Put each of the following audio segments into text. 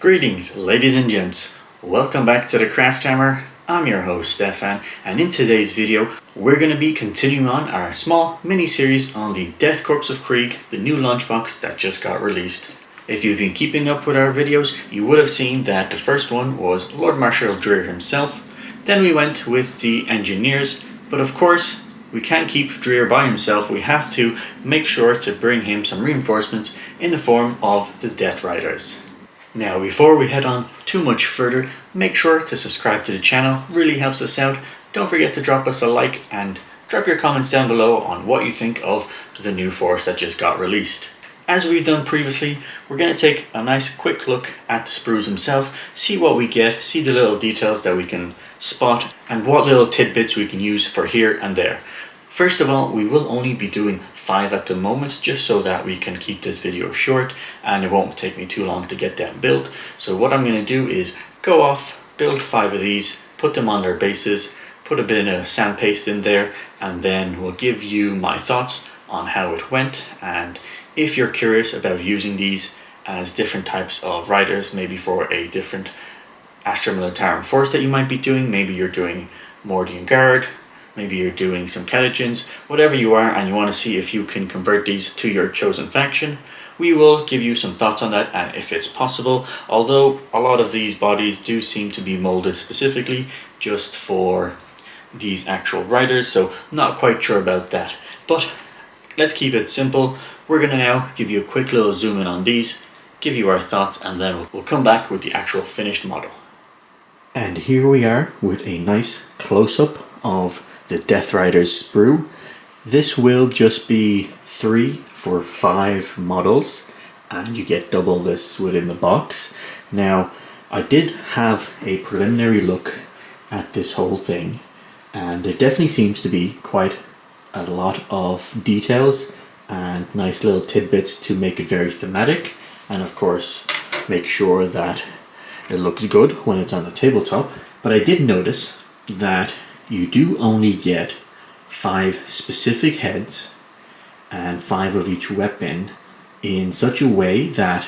Greetings, ladies and gents. Welcome back to the Craft Hammer. I'm your host, Stefan, and in today's video, we're going to be continuing on our small mini-series on the Death Korps of Krieg, the new launch box that just got released. If you've been keeping up with our videos, you would have seen that the first one was Lord Marshal Dreer himself. Then we went with the engineers, but of course, we can't keep Dreer by himself. We have to make sure to bring him some reinforcements in the form of the Death Riders. Now, before we head on too much further, make sure to subscribe to the channel, really helps us out. Don't forget to drop us a like and drop your comments down below on what you think of the new force that just got released. As we've done previously, we're going to take a nice quick look at the sprues himself, see what we get, see the little details that we can spot, and what little tidbits we can use for here and there. First of all, we will only be doing 5 at the moment, just so that we can keep this video short and it won't take me too long to get them built. So what I'm going to do is go off, build 5 of these, put them on their bases, put a bit of sand paste in there, and then we'll give you my thoughts on how it went. And if you're curious about using these as different types of riders, maybe for a different Astra Militarum force that you might be doing, maybe you're doing Mordian Guard, maybe you're doing some Catagens, whatever you are, and you want to see if you can convert these to your chosen faction, we will give you some thoughts on that and if it's possible, although a lot of these bodies do seem to be molded specifically just for these actual riders, so not quite sure about that. But let's keep it simple. We're going to now give you a quick little zoom in on these, give you our thoughts, and then we'll come back with the actual finished model. And here we are with a nice close-up of the Death Riders sprue. This will just be 3 for 5 models, and you get double this within the box. Now, I did have a preliminary look at this whole thing, and there definitely seems to be quite a lot of details and nice little tidbits to make it very thematic, and of course make sure that it looks good when it's on the tabletop. But I did notice that you do only get 5 specific heads and 5 of each weapon in such a way that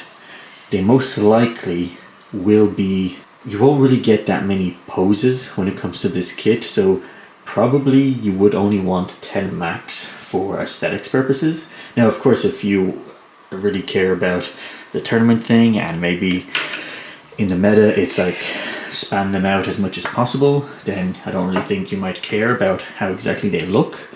they most likely will be, you won't really get that many poses when it comes to this kit, so probably you would only want 10 max for aesthetics purposes. Now of course, if you really care about the tournament thing and maybe in the meta it's like span them out as much as possible, then I don't really think you might care about how exactly they look.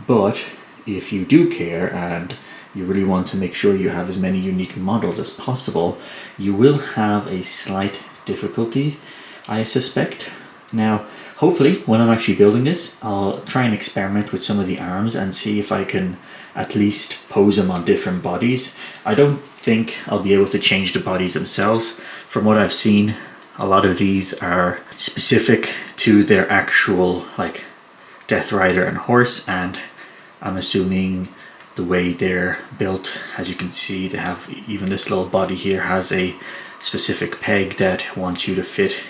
But if you do care and you really want to make sure you have as many unique models as possible, you will have a slight difficulty, I suspect. Now hopefully when I'm actually building this, I'll try and experiment with some of the arms and see if I can at least pose them on different bodies. I don't think I'll be able to change the bodies themselves. From what I've seen, a lot of these are specific to their actual like Death Rider and horse, and I'm assuming the way they're built, as you can see, they have even this little body here has a specific peg that wants you to fit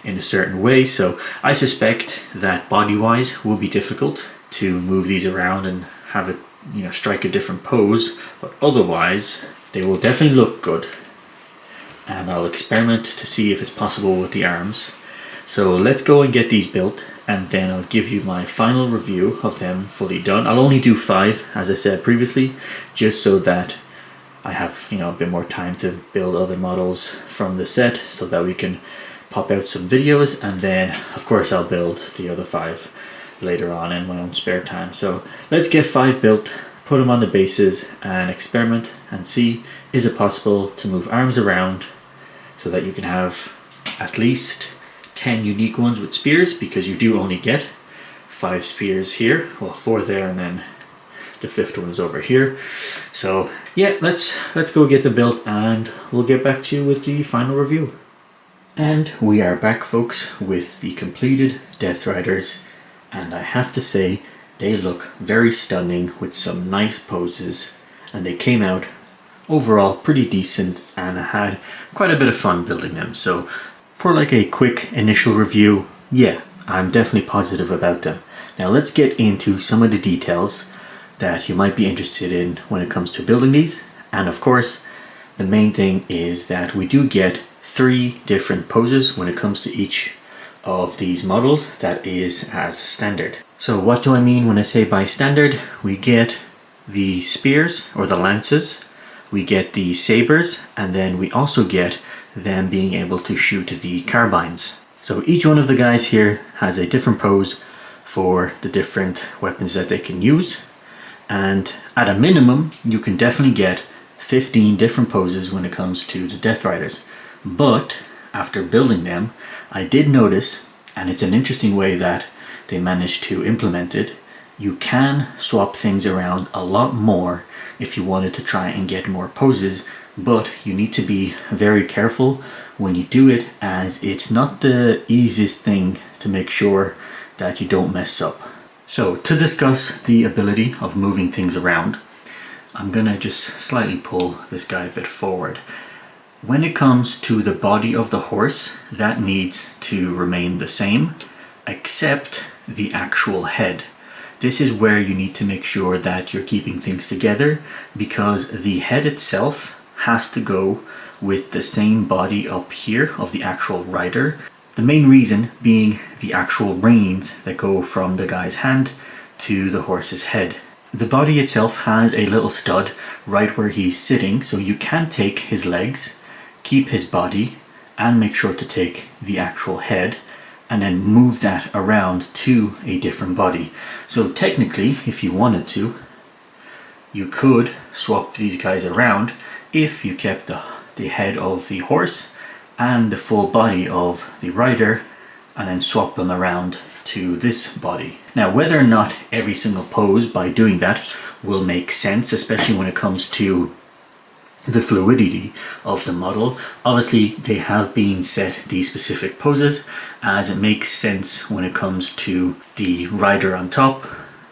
in a certain way. So I suspect that body wise will be difficult to move these around and have it, you know, strike a different pose, but otherwise they will definitely look good. And I'll experiment to see if it's possible with the arms. So let's go and get these built, and then I'll give you my final review of them fully done. I'll only do 5, as I said previously, just so that I have, you know, a bit more time to build other models from the set, so that we can pop out some videos, and then of course I'll build the other 5 later on in my own spare time. So let's get 5 built, put them on the bases, and experiment and see, is it possible to move arms around so that you can have at least 10 unique ones with spears, because you do only get 5 spears here, well 4 there, and then the 5th one is over here. So yeah, let's go get them built and we'll get back to you with the final review. And we are back, folks, with the completed Death Riders, and I have to say they look very stunning with some nice poses, and they came out overall pretty decent, and I had quite a bit of fun building them. So for like a quick initial review, yeah, I'm definitely positive about them. Now let's get into some of the details that you might be interested in when it comes to building these. And of course, the main thing is that we do get 3 different poses when it comes to each of these models that is as standard. So what do I mean when I say by standard? We get the spears or the lances, we get the sabers, and then we also get them being able to shoot the carbines. So each one of the guys here has a different pose for the different weapons that they can use, and at a minimum you can definitely get 15 different poses when it comes to the Death Riders. But after building them, I did notice, and it's an interesting way that they managed to implement it, you can swap things around a lot more if you wanted to try and get more poses, but you need to be very careful when you do it, as it's not the easiest thing to make sure that you don't mess up. So to discuss the ability of moving things around, I'm gonna just slightly pull this guy a bit forward. When it comes to the body of the horse, that needs to remain the same, except the actual head. This is where you need to make sure that you're keeping things together, because the head itself has to go with the same body up here of the actual rider. The main reason being the actual reins that go from the guy's hand to the horse's head. The body itself has a little stud right where he's sitting, so you can take his legs, keep his body, and make sure to take the actual head, and then move that around to a different body. So technically, if you wanted to, you could swap these guys around if you kept the head of the horse and the full body of the rider, and then swap them around to this body. Now, whether or not every single pose by doing that will make sense, especially when it comes to the fluidity of the model, obviously they have been set these specific poses as it makes sense when it comes to the rider on top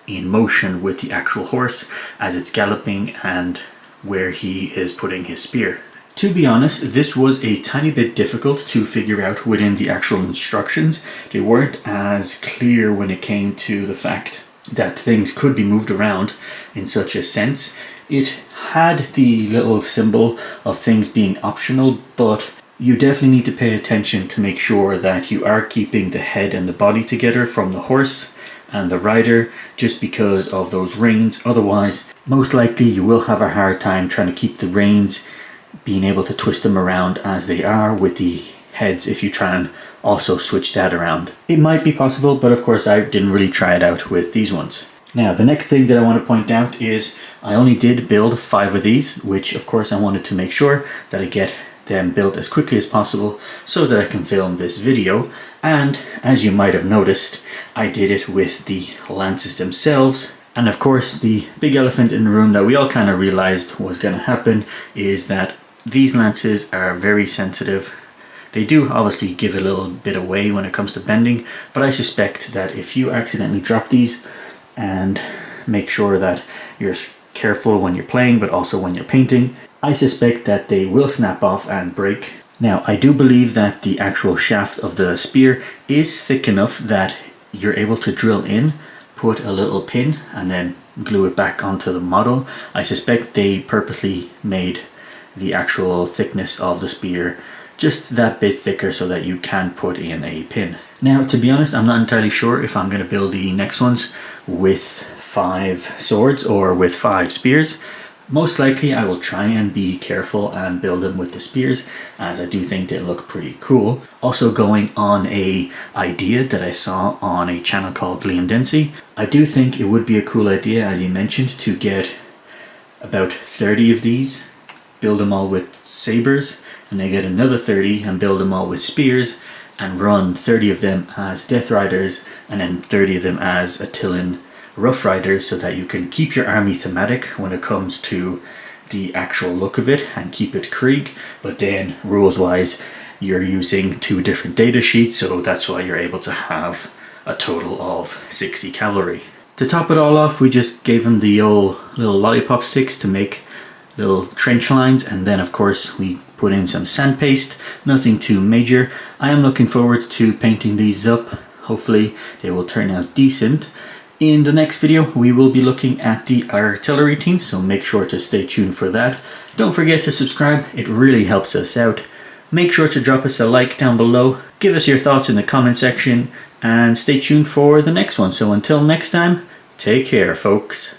in motion with the actual horse as it's galloping and where he is putting his spear. To be honest, this was a tiny bit difficult to figure out within the actual instructions. They weren't as clear when it came to the fact that things could be moved around in such a sense. It had the little symbol of things being optional, but you definitely need to pay attention to make sure that you are keeping the head and the body together from the horse and the rider, just because of those reins. Otherwise, most likely you will have a hard time trying to keep the reins, being able to twist them around as they are with the heads if you try and also switch that around. It might be possible, but of course I didn't really try it out with these ones. Now, the next thing that I want to point out is I only did build 5 of these, which of course I wanted to make sure that I get them built as quickly as possible so that I can film this video. And as you might have noticed, I did it with the lances themselves. And of course, the big elephant in the room that we all kind of realized was going to happen is that these lances are very sensitive. They do obviously give a little bit away when it comes to bending, but I suspect that if you accidentally drop these, and make sure that you're careful when you're playing but also when you're painting, I suspect that they will snap off and break. Now, I do believe that the actual shaft of the spear is thick enough that you're able to drill in, put a little pin, and then glue it back onto the model. I suspect they purposely made the actual thickness of the spear just that bit thicker so that you can put in a pin. Now, to be honest, I'm not entirely sure if I'm going to build the next ones with 5 swords or with 5 spears. Most likely I will try and be careful and build them with the spears, as I do think they look pretty cool. Also, going on a idea that I saw on a channel called Liam Dempsey, I do think it would be a cool idea, as he mentioned, to get about 30 of these, build them all with sabers, and then get another 30 and build them all with spears, and run 30 of them as Death Riders and then 30 of them as Attilan Rough Riders, so that you can keep your army thematic when it comes to the actual look of it and keep it Krieg, but then rules wise you're using 2 different data sheets, so that's why you're able to have a total of 60 cavalry. To top it all off, we just gave them the old little lollipop sticks to make little trench lines, and then of course we put in some sand paste, nothing too major. I am looking forward to painting these up. Hopefully they will turn out decent. In the next video we will be looking at the artillery team, so make sure to stay tuned for that. Don't forget to subscribe, it really helps us out. Make sure to drop us a like down below, give us your thoughts in the comment section, and stay tuned for the next one. So until next time, take care folks.